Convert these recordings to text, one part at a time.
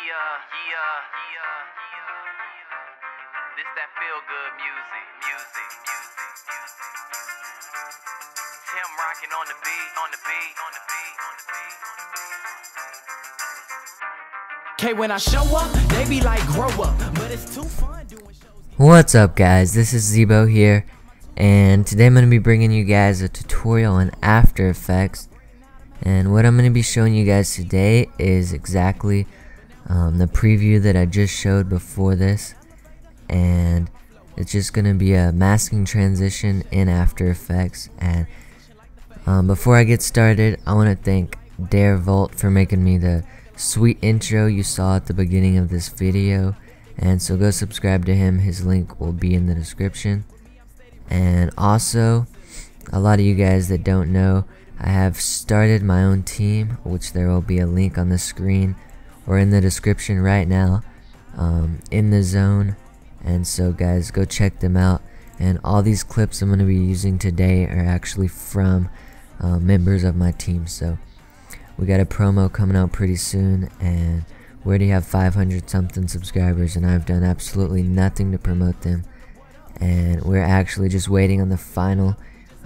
This that feel good music. Tim rocking on the beat. Okay, when I show up, they be like, grow up, but it's too fun doing shows. What's up, guys? This is Zebo here, and today I'm going to be bringing you guys a tutorial on After Effects. And what I'm going to be showing you guys today is exactly the preview that I just showed before this, and it's just going to be a masking transition in After Effects. And before I get started, I want to thank Volt for making me the sweet intro you saw at the beginning of this video, and so go subscribe to him. His link will be in the description. And also, a lot of you guys that don't know, I have started my own team, which there will be a link on the screen or in the description right now, in the zone. And so guys, go check them out. And all these clips I'm going to be using today are actually from members of my team. So we got a promo coming out pretty soon, and we already have 500 something subscribers, and I've done absolutely nothing to promote them. And we're actually just waiting on the final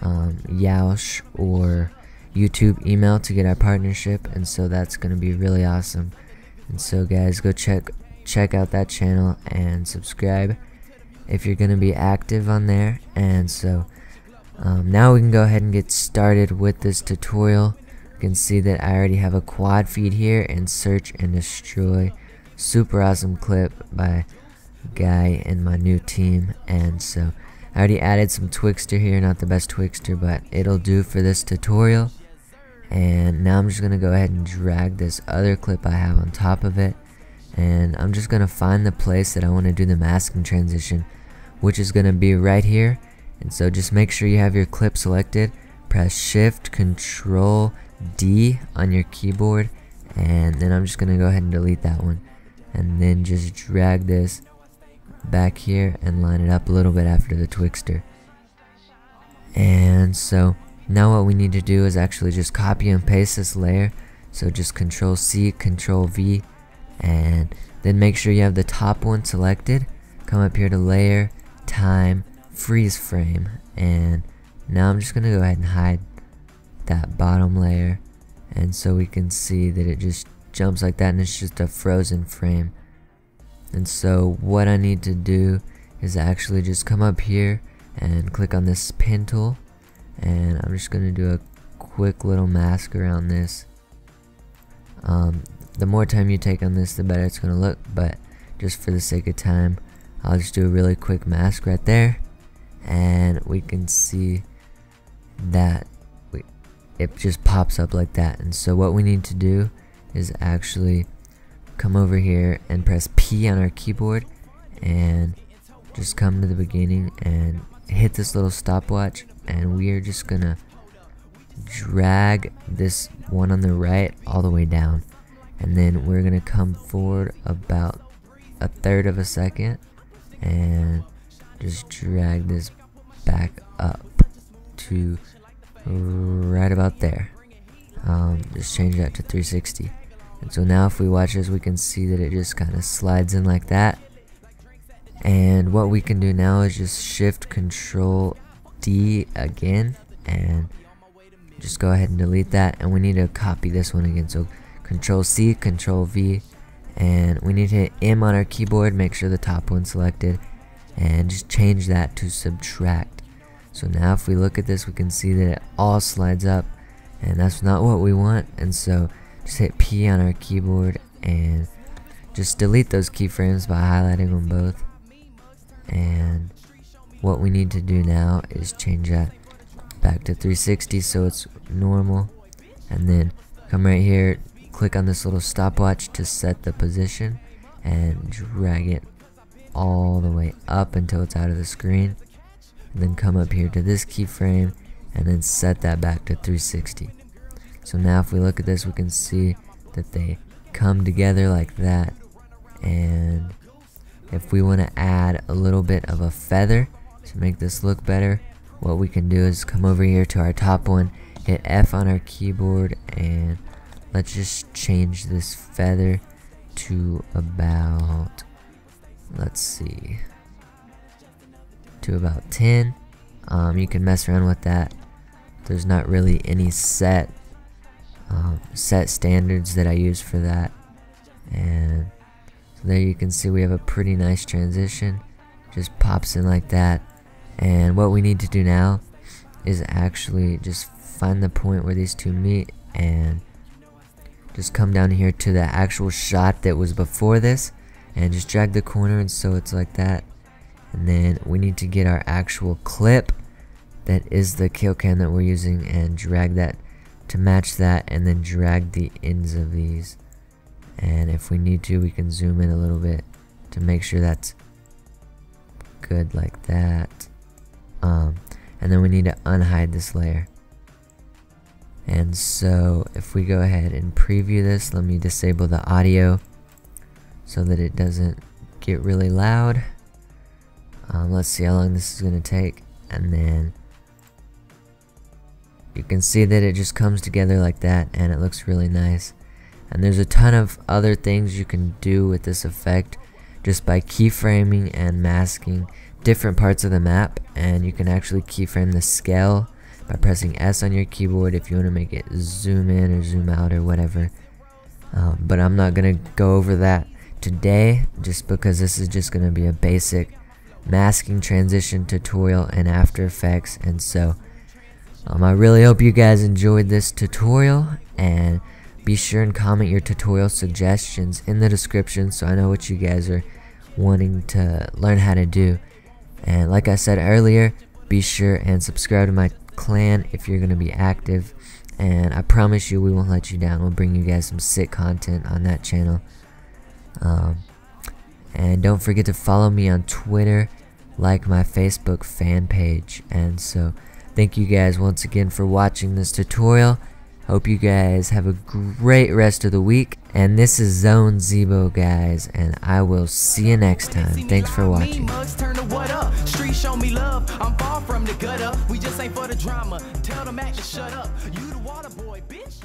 Yaush or YouTube email to get our partnership, and so that's going to be really awesome. And so guys, go check out that channel and subscribe if you're going to be active on there. And so now we can go ahead and get started with this tutorial. You can see that I already have a quad feed here and search and destroy. Super awesome clip by a guy in my new team. And so I already added some Twixter here, not the best Twixter, but it'll do for this tutorial. And now I'm just going to go ahead and drag this other clip I have on top of it, and I'm just going to find the place that I want to do the masking transition, which is going to be right here. And so just make sure you have your clip selected, press Shift Control D on your keyboard, and then I'm just going to go ahead and delete that one, and then just drag this back here and line it up a little bit after the Twixter. And so now what we need to do is actually just copy and paste this layer. So just Control C, Control V, and then make sure you have the top one selected. Come up here to Layer, Time, Freeze Frame, and now I'm just going to go ahead and hide that bottom layer, and so we can see that it just jumps like that, and it's just a frozen frame. And so what I need to do is actually just come up here and click on this pin tool, and I'm just going to do a quick little mask around this. The more time you take on this, the better it's going to look, but just for the sake of time, I'll just do a really quick mask right there, and we can see that it just pops up like that. And so what we need to do is actually come over here and press P on our keyboard, and just come to the beginning and hit this little stopwatch, and we are just gonna drag this one on the right all the way down, and then we're gonna come forward about 1/3 of a second and just drag this back up to right about there. Just change that to 360. And so now if we watch this, we can see that it just kind of slides in like that. And what we can do now is just Shift Control D again, and just go ahead and delete that. And we need to copy this one again. So Control C, Control V, and we need to hit M on our keyboard, make sure the top one's selected, and just change that to Subtract. So now if we look at this, we can see that it all slides up, and that's not what we want. And so just hit P on our keyboard and just delete those keyframes by highlighting them both. And what we need to do now is change that back to 360 so it's normal, and then come right here, click on this little stopwatch to set the position, and drag it all the way up until it's out of the screen. And then come up here to this keyframe and then set that back to 360. So now if we look at this, we can see that they come together like that. And if we want to add a little bit of a feather to make this look better, what we can do is come over here to our top one, hit F on our keyboard, and let's just change this feather to about, let's see, to about 10. You can mess around with that. There's not really any set standards that I use for that. And so there you can see we have a pretty nice transition. Just pops in like that. And what we need to do now is actually just find the point where these two meet and just come down here to the actual shot that was before this and just drag the corner, and so it's like that. And then we need to get our actual clip that is the kill cam that we're using and drag that to match that, and then drag the ends of these. And if we need to, we can zoom in a little bit to make sure that's good like that. And then we need to unhide this layer. And so if we go ahead and preview this, let me disable the audio so that it doesn't get really loud. Let's see how long this is going to take, and then you can see that it just comes together like that and it looks really nice. And there's a ton of other things you can do with this effect just by keyframing and masking different parts of the map. And you can actually keyframe the scale by pressing S on your keyboard if you want to make it zoom in or zoom out or whatever. But I'm not going to go over that today, just because this is just going to be a basic masking transition tutorial in After Effects. And so I really hope you guys enjoyed this tutorial, and be sure and comment your tutorial suggestions in the description so I know what you guys are wanting to learn how to do. And like I said earlier, be sure and subscribe to my clan if you're going to be active, and I promise you we won't let you down. We'll bring you guys some sick content on that channel. And don't forget to follow me on Twitter, like my Facebook fan page. And so thank you guys once again for watching this tutorial. Hope you guys have a great rest of the week. And this is Zone Zebo, guys, and I will see you next time. Thanks for watching. Street show me love. I'm far from the gutter. We just ain't for the drama. Tell them act to shut up. You the water boy, bitch.